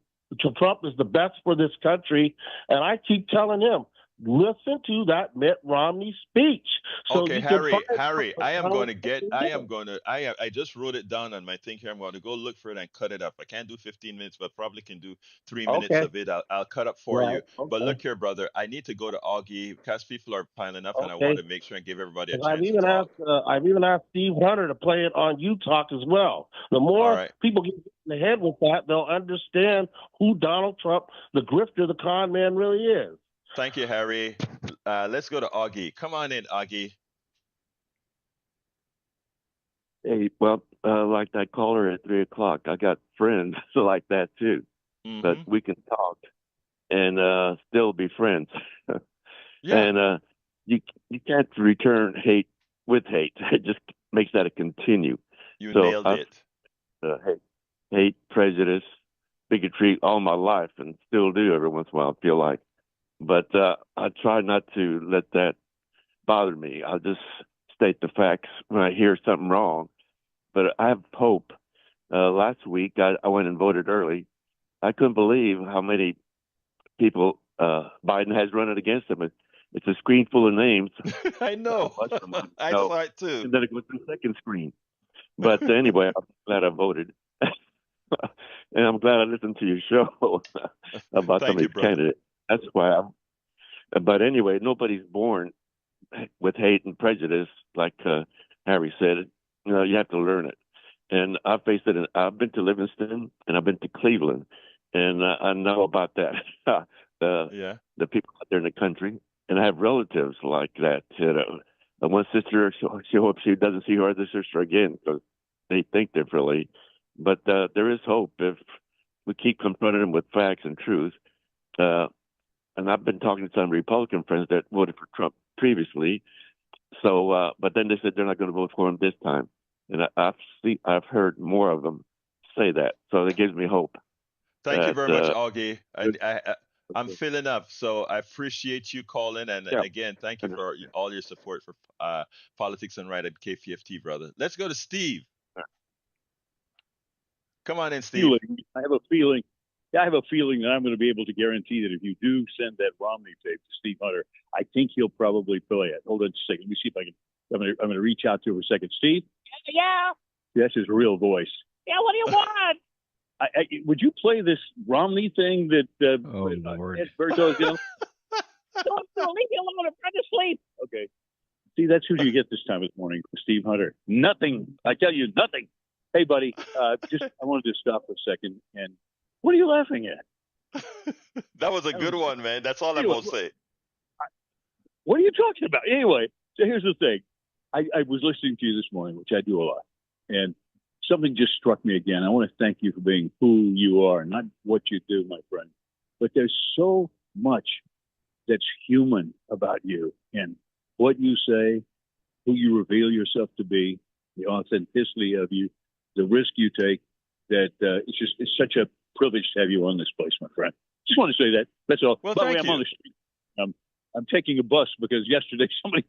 Trump is the best for this country, and I keep telling him, listen to that Mitt Romney speech. So Okay, you can Harry, find I just wrote it down on my thing here. I'm going to go look for it and cut it up. I can't do 15 minutes, but probably can do 3 minutes Okay. of it. I'll cut up for Right. you. But Okay. look here, brother, I need to go to Augie because people are piling up, and I want Okay. to make sure and give everybody a 'Cause I've chance to even talk. asked Steve Hunter to play it on UTalk as well. The All more right. people get in the head with that, they'll understand who Donald Trump, the grifter, the con man, really is. Thank you, Harry. Let's go to Augie. Come on in, Augie. Hey, well, like that caller at 3 o'clock, I got friends like that too, but Mm-hmm. we can talk and still be friends. Yeah, And you can't return hate with hate. It just makes that a continue. you So nailed I've it. hate, prejudice, bigotry all my life, and still do every once in a while. I feel like, but I try not to let that bother me. I'll just state the facts when I hear something wrong. But I have hope. Last week, I went and voted early. I couldn't believe how many people Biden has running against him. It's a screen full of names. I know. Much of them I I know. saw it too. And then it goes to the second screen. But anyway, I'm glad I voted. And I'm glad I listened to your show about some Thank of you, these brother. candidates. That's why but anyway, nobody's born with hate and prejudice, like Harry said. You have to learn it. And I faced it. I've been to Livingston and I've been to Cleveland, and I know about that. Yeah. The people out there in the country, and I have relatives like that. One sister, she hopes she doesn't see her other sister again because they think differently. But there is hope if we keep confronting them with facts and truth. And I've been talking to some Republican friends that voted for Trump previously. So, but then they said they're not going to vote for him this time, and I've heard more of them say that. So that gives me hope. Thank you That very much, Augie. good- I'm filling up, so I appreciate you calling. And yeah, again, thank you for all your support for Politics and Right at KPFT, brother. Let's go to Steve. Come on in, Steve. I have a feeling. I have a feeling that I'm going to be able to guarantee that if you do send that Romney tape to Steve Hunter, I think he'll probably play it. Hold on a second. Let me see if I can. I'm going to reach out to him for a second. Steve? Yeah. That's his real voice. Yeah. What do you want? Would you play this Romney thing that Oh, Lord. Ed Berto's doing? Don't leave me alone. I'm trying to sleep. Okay. See, that's who you get this time of the morning, Steve Hunter. Nothing. I tell you, nothing. Hey, buddy. I wanted to stop for a second. And what are you laughing at? That was a good one, man. That's all I'm Anyway, going to say. What are you talking about? Anyway, so here's the thing. I was listening to you this morning, which I do a lot, and something just struck me again. I want to thank you for being who you are, not what you do, my friend. But there's so much that's human about you and what you say, who you reveal yourself to be, the authenticity of you, the risk you take, that it's such a privilege to have you on this place, my friend. Just want to say that. That's all. Well, By the way, thank I'm on you. the street. I'm taking a bus because yesterday somebody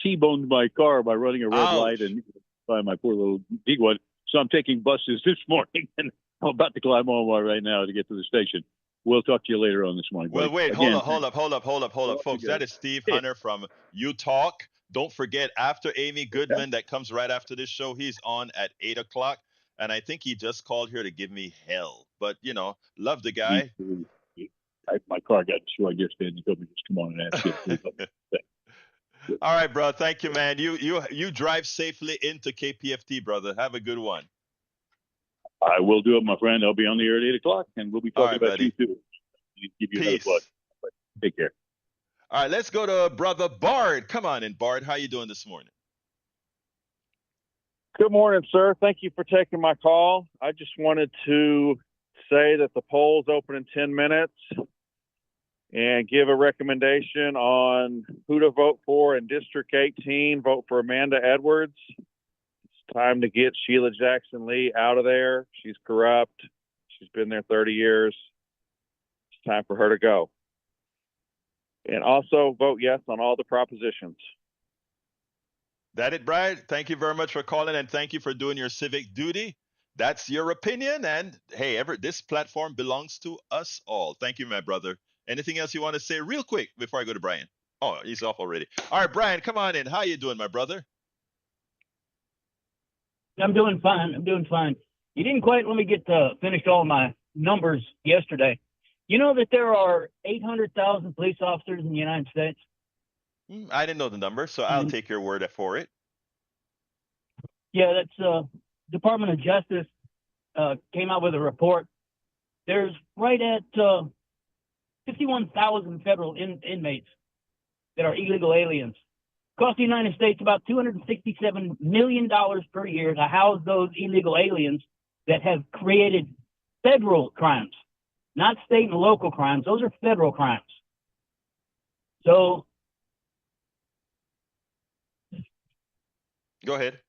T-boned my car by running a red Ouch. light and by my poor little big one. So I'm taking buses this morning, and I'm about to climb on one right now to get to the station. We'll talk to you later on this morning. Well, buddy. wait, Again, hold up, folks. That is Steve Hunter from You Talk. Don't forget, after Amy Goodman, that comes right after this show, he's on at 8 o'clock. And I think he just called here to give me hell. But, love the guy. My car got destroyed yesterday, and he told me just come on and ask you. All right, bro. Thank you, man. You drive safely into KPFT, brother. Have a good one. I will do it, my friend. I'll be on the air at 8 o'clock, and we'll be All talking right, about you buddy. too. Give you another plug. Peace. Take care. All right, let's go to brother Bard. Come on in, Bard. How you doing this morning? Good morning, sir. Thank you for taking my call. I just wanted to say that the polls open in 10 minutes and give a recommendation on who to vote for in District 18. Vote for Amanda Edwards. It's time to get Sheila Jackson Lee out of there. She's corrupt. She's been there 30 years. It's time for her to go. And also vote yes on all the propositions. That it, Brian? Thank you very much for calling, and thank you for doing your civic duty. That's your opinion, and hey, this platform belongs to us all. Thank you, my brother. Anything else you want to say real quick before I go to Brian? Oh, he's off already. All right, Brian, come on in. How you doing, my brother? I'm doing fine. You didn't quite let me get finished all my numbers yesterday. You know that there are 800,000 police officers in the United States? I didn't know the number, so I'll take your word for it. Yeah, that's Department of Justice came out with a report. There's right at 51,000 federal inmates that are illegal aliens. Cost the United States about $267 million per year to house those illegal aliens that have created federal crimes, not state and local crimes. Those are federal crimes. So, go ahead,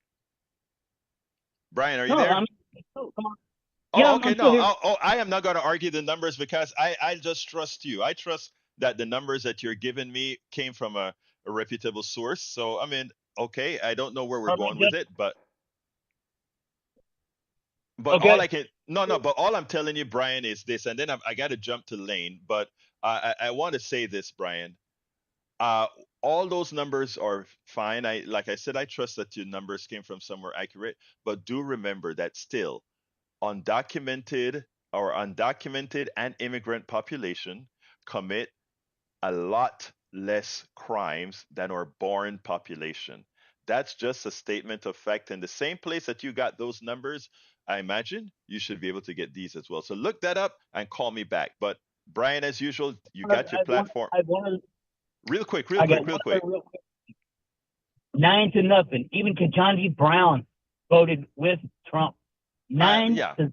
Brian. Are you no, there? come on. Oh, Yeah, okay. I'm still here. I am not going to argue the numbers because I just trust you. I trust that the numbers that you're giving me came from a reputable source. So, I mean, okay, I don't know where we're going with it, but okay. But all I'm telling you, Brian, is this, and then I got to jump to Lane, but I want to say this, Brian. All those numbers are fine. Like I said, I trust that your numbers came from somewhere accurate, but do remember that still undocumented and immigrant population commit a lot less crimes than our born population. That's just a statement of fact. In the same place that you got those numbers, I imagine you should be able to get these as well. So look that up and call me back. But Brian, as usual, you got your platform. Real quick. 9-0. Even Ketanji Brown voted with Trump. 9-0.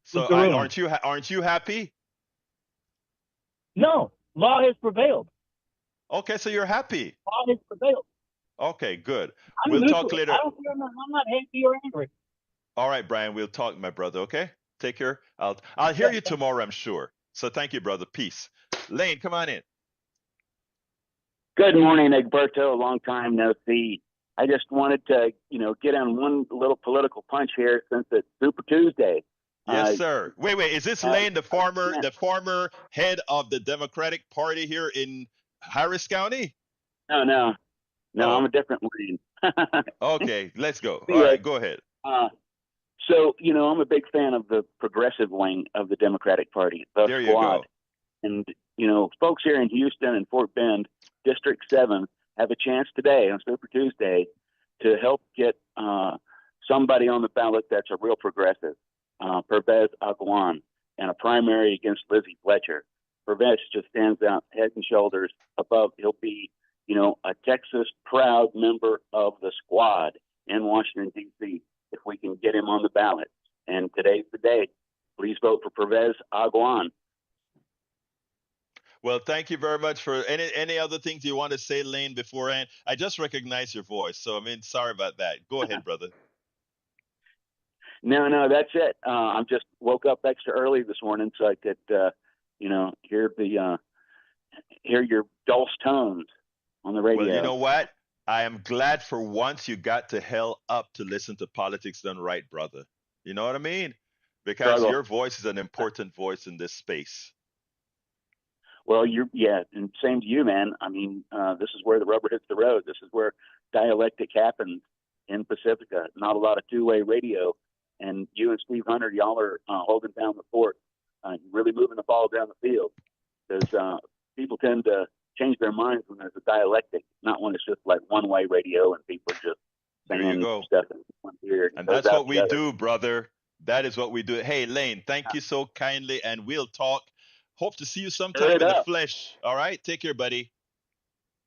So aren't you happy? No, law has prevailed. Okay, so you're happy. Law has prevailed. Okay, good. We'll talk later. I don't care. I'm not happy or angry. All right, Brian. We'll talk, my brother. Okay. Take care. I'll hear you tomorrow, I'm sure. So thank you, brother. Peace. Lane, come on in. Good morning, Egberto. Long time no see. I just wanted to, get on one little political punch here since it's Super Tuesday. Yes, sir. Wait. Is this Lane, the former head of the Democratic Party here in Harris County? No. I'm a different Lane. Okay, let's go. All right, go ahead. So, I'm a big fan of the progressive wing of the Democratic Party, the there Squad. You go. And, folks here in Houston and Fort Bend, District 7, have a chance today on Super Tuesday to help get somebody on the ballot that's a real progressive, Pervez Agwan, and a primary against Lizzie Fletcher. Pervez just stands out head and shoulders above. He'll be, a Texas proud member of the Squad in Washington, D.C., if we can get him on the ballot. And today's the day. Please vote for Pervez Agwan. Well, thank you very much. For any other things you want to say, Lane, beforehand? I just recognize your voice, so sorry about that. Go ahead, brother. No, that's it. I just woke up extra early this morning so I could, hear your dulcet tones on the radio. Well, you know what? I am glad for once you got to hell up to listen to Politics Done Right, brother. You know what I mean? Because your voice is an important voice in this space. Well, and same to you, man. This is where the rubber hits the road. This is where dialectic happens in Pacifica. Not a lot of two-way radio. And you and Steve Hunter, y'all are holding down the fort, really moving the ball down the field. Because people tend to change their minds when there's a dialectic, not when it's just like one-way radio and people are just There you saying go. stuff in one ear. And goes that's out what the we other. do, brother. That is what we do. Hey, Lane, thank you so kindly, and we'll talk. Hope to see you sometime in the flesh. All right, take care, buddy.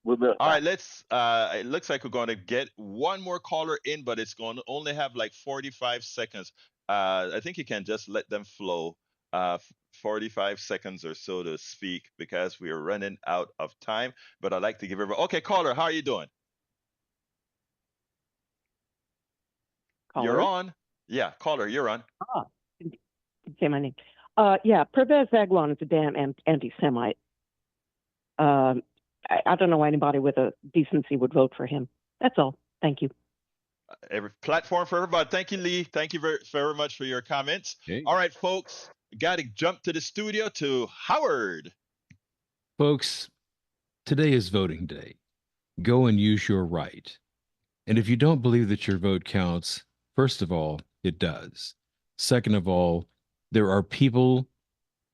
We'll do it. All right, let's. It looks like we're going to get one more caller in, but it's going to only have like 45 seconds. I think you can just let them flow. 45 seconds or so to speak because we are running out of time. But I'd like to give everybody. Okay, caller, how are you doing? Caller? You're on. Yeah, caller, you're on. Ah, didn't say my name. Yeah, Pervez Agwan is a damn anti-Semite. I don't know why anybody with a decency would vote for him. That's all. Thank you. Every platform for everybody. Thank you, Lee. Thank you very much for your comments. Okay. All right, folks, got to jump to the studio to Howard. Folks, today is voting day. Go and use your right. And if you don't believe that your vote counts, first of all, it does. Second of all, there are people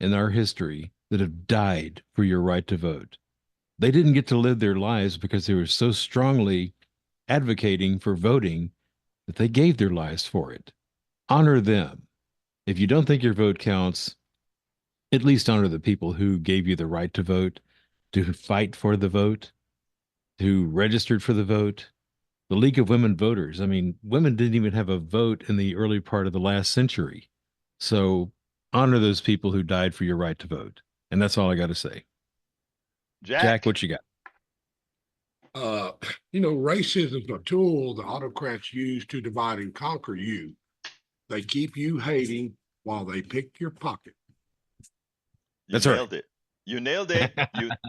in our history that have died for your right to vote. They didn't get to live their lives because they were so strongly advocating for voting that they gave their lives for it. Honor them. If you don't think your vote counts, at least honor the people who gave you the right to vote, to fight for the vote, who registered for the vote. The League of Women Voters. I mean, women didn't even have a vote in the early part of the last century. So honor those people who died for your right to vote. And that's all I got to say. Jack, what you got? Racism is a tool the autocrats use to divide and conquer you. They keep you hating while they pick your pocket. You nailed it. You nailed it.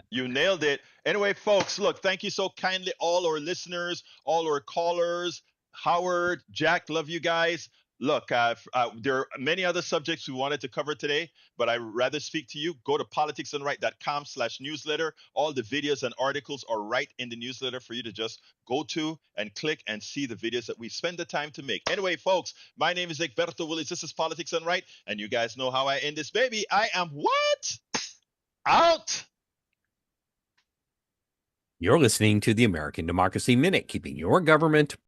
You nailed it. Anyway, folks, look, thank you so kindly, all our listeners, all our callers, Howard, Jack, love you guys. Look, there are many other subjects we wanted to cover today, but I'd rather speak to you. Go to politicsandright.com/newsletter. All the videos and articles are right in the newsletter for you to just go to and click and see the videos that we spend the time to make. Anyway, folks, my name is Egberto Willis. This is Politics and Right, and you guys know how I end this baby. I am what? Out. You're listening to the American Democracy Minute, keeping your government